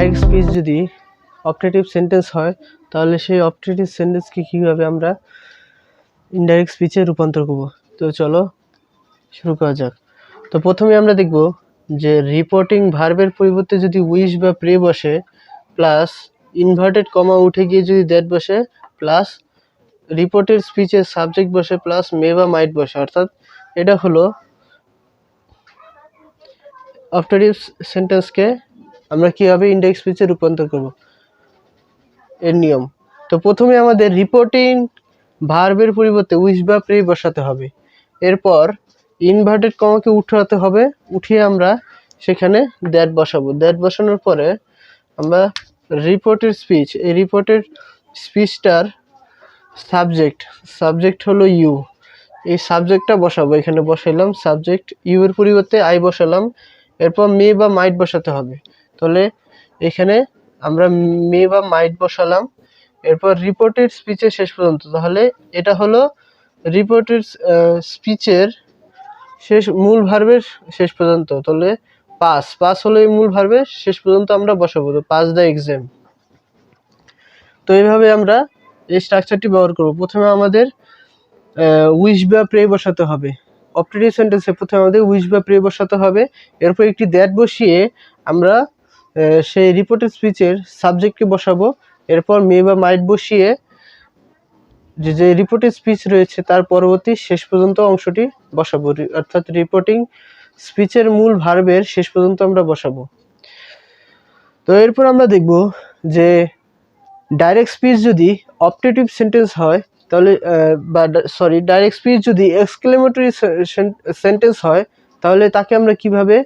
Direct speech যদি optative sentence হয় তাহলে সেই অপটেটিভ সেন্টেন্সকে কীভাবে আমরা ইনডাইরেক্ট স্পিচে রূপান্তর করব। তো চলো শুরু করা যাক। তো প্রথমে আমরা দেখব যে রিপোর্টিং ভার্বের পরিবর্তে যদি উইশ বা প্রে বসে, প্লাস ইনভার্টেড কমা উঠে গিয়ে যদি দ্যাট বসে, প্লাস রিপোর্টেড স্পিচের সাবজেক্ট বসে, প্লাস মে বা মাইট বসে, অর্থাৎ এটা হলো অপটেটিভ সেন্টেন্সকে আমরা কীভাবে ইনডাইরেক্ট স্পিচে রূপান্তর করব এর নিয়ম। তো প্রথমে আমাদের রিপোর্টিং ভার্বের পরিবর্তে উইশ বা প্রে বসাতে হবে, এরপর ইনভার্টেড কমাকে উঠাতে হবে, উঠিয়ে আমরা সেখানে দ্যাট বসাবো। দ্যাট বসানোর পরে আমরা রিপোর্টেড স্পিচ, এই রিপোর্টেড স্পিচটার সাবজেক্ট হলো ইউ, এই সাবজেক্টটা বসাবো। এখানে বসাইলাম সাবজেক্ট, ইউ এর পরিবর্তে আই বসালাম, এরপর মে বা মাইট বসাতে হবে। তাহলে এখানে আমরা মে বা মাইট বসালাম, এরপর রিপোর্টেড স্পিচের শেষ পর্যন্ত। তাহলে এটা হলো রিপোর্টেড স্পিচের মূল ভার্বের শেষ পর্যন্ত। তাহলে পাস হলো এই মূল ভার্বের শেষ পর্যন্ত আমরা বসাবো, তো পাস দ্য এক্সাম। তো এইভাবে আমরা এই স্ট্রাকচারটি ব্যবহার করব। প্রথমে আমাদের উইশ বা প্রে বসাতে হবে, অপটেটিভ সেন্টেন্সে প্রথমে আমাদের উইশ বা প্রে বসাতে হবে, এরপর একটি দ্যাট বসিয়ে আমরা সেই রিপোর্টেড স্পিচের সাবজেক্টকে বসাবো, এরপর মে বা মাইট বসিয়ে যে রিপোর্টেড স্পিচ রয়েছে তার পরবর্তী শেষ পর্যন্ত অংশটি বসাবো, অর্থাৎ রিপোর্টিং স্পিচের মূল ভার্বের শেষ পর্যন্ত আমরা বসাবো। তো এরপর আমরা দেখব যে ডাইরেক্ট স্পিচ যদি অপটেটিভ সেন্টেন্স হয় তাহলে ডাইরেক্ট স্পিচ যদি এক্সক্লেমেটরি সেন্টেন্স হয় তাহলে তাকে আমরা কিভাবে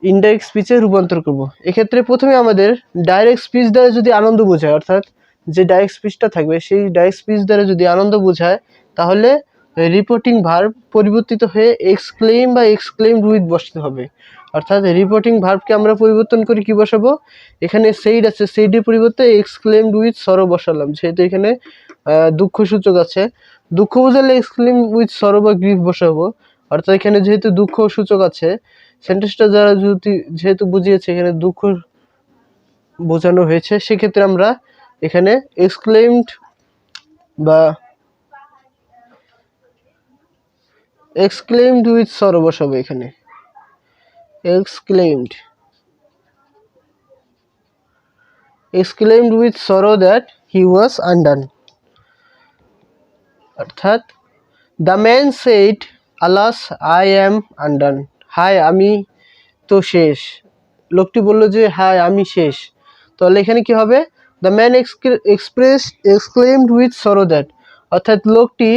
ইনডাইরেক্ট স্পিচে রূপান্তর করব। এক্ষেত্রে প্রথমে আমাদের ডাইরেক্ট স্পিচ দ্বারা যদি আনন্দ বোঝায়, অর্থাৎ যে ডাইরেক্ট স্পিচটা থাকবে সেই ডাইরেক্ট স্পিচ দ্বারা যদি আনন্দ বোঝায় তাহলে রিপোর্টিং ভার্ব পরিবর্তিত হয়ে এক্সক্লেম বা এক্সক্লেমড উইথ বসতে হবে। অর্থাৎ রিপোর্টিং ভার্বকে আমরা পরিবর্তন করে কি বসাবো, এখানে সেইড আছে, সেইডের পরিবর্তে এক্সক্লেমড উইথ সরো বসালাম, যেহেতু এখানে দুঃখসূচক আছে, দুঃখ বোঝালে এক্সক্লেম উইথ সরো বা গ্রিফ বসাবো। অর্থাৎ এখানে যেহেতু দুঃখ সূচক আছে, সেন্টেন্সটা যারা যেহেতু বুঝিয়েছে এখানে দুঃখ বোঝানো হয়েছে, সেক্ষেত্রে আমরা এখানে এক্সক্লেমড বা এক্সক্লেমড উইথ সরো বসাবো। এখানে exclaimed with sorrow that he was undone, অর্থাৎ the man said alas I am undone, হায় আমি তো শেষ। লোকটি বলল যে হায় আমি শেষ। তাহলে এখানে কি হবে, the man exclaimed with sorrow that, অর্থাৎ লোকটি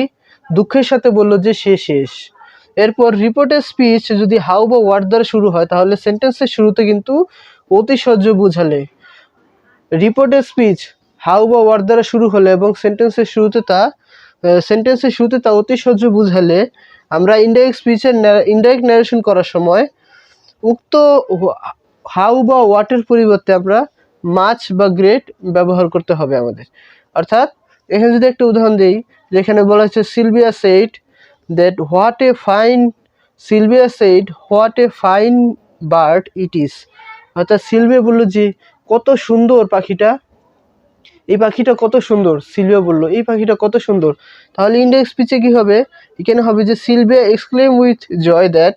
দুঃখের সাথে বলল যে সে শেষ। এরপর রিপোর্টেড স্পিচ যদি হাউ বা ওয়াট দ্বারা শুরু হয় তাহলে সেন্টেন্সের শুরুতে কিন্তু অতিশয্য বোঝালে, রিপোর্টেড স্পিচ হাউ বা ওয়াট দ্বারা শুরু হলে এবং সেন্টেন্সের শুরুতে তা অতিশয্য বুঝালে আমরা ইনডাইরেক্ট ন্যারেশন করার সময় উক্ত হাউ বা ওয়াটের পরিবর্তে আমরা মাচ বা গ্রেট ব্যবহার করতে হবে আমাদের। অর্থাৎ এখানে যদি একটা উদাহরণ দিই, যেখানে বলা হচ্ছে Sylvia said what a fine bird it is, অর্থাৎ সিলভিয়া বলল যে কত সুন্দর পাখিটা, এই পাখিটা কত সুন্দর, সিলভিয়া বলল এই পাখিটা কত সুন্দর। তাহলে ইনডাইরেক্ট স্পিচে কি হবে, এখানে হবে যে Sylvia exclaim with joy that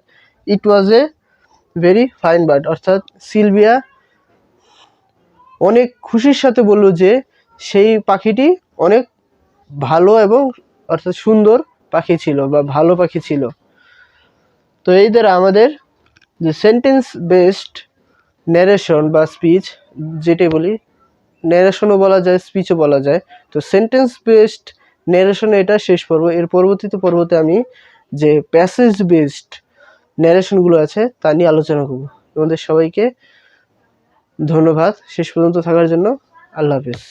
it was a very fine bird, অর্থাৎ সিলভিয়া অনেক খুশির সাথে বলল যে সেই পাখিটি অনেক ভালো এবং অর্থাৎ সুন্দর পাখি ছিল বা ভালো পাখি ছিল। তো এই দ্বারা আমাদের যে সেন্টেন্স বেসড ন্যারেশন বা স্পিচ, যেটাই বলি ন্যারেশনও বলা যায় স্পিচও বলা যায়, তো সেন্টেন্স বেসড ন্যারেশনে এটা শেষ পর্ব। এর পরবর্তীতে আমি যে প্যাসেজ বেসড ন্যারেশনগুলো আছে তা নিয়ে আলোচনা করব। তোমাদের সবাইকে ধন্যবাদ শেষ পর্যন্ত থাকার জন্য। আল্লাহ হাফেজ।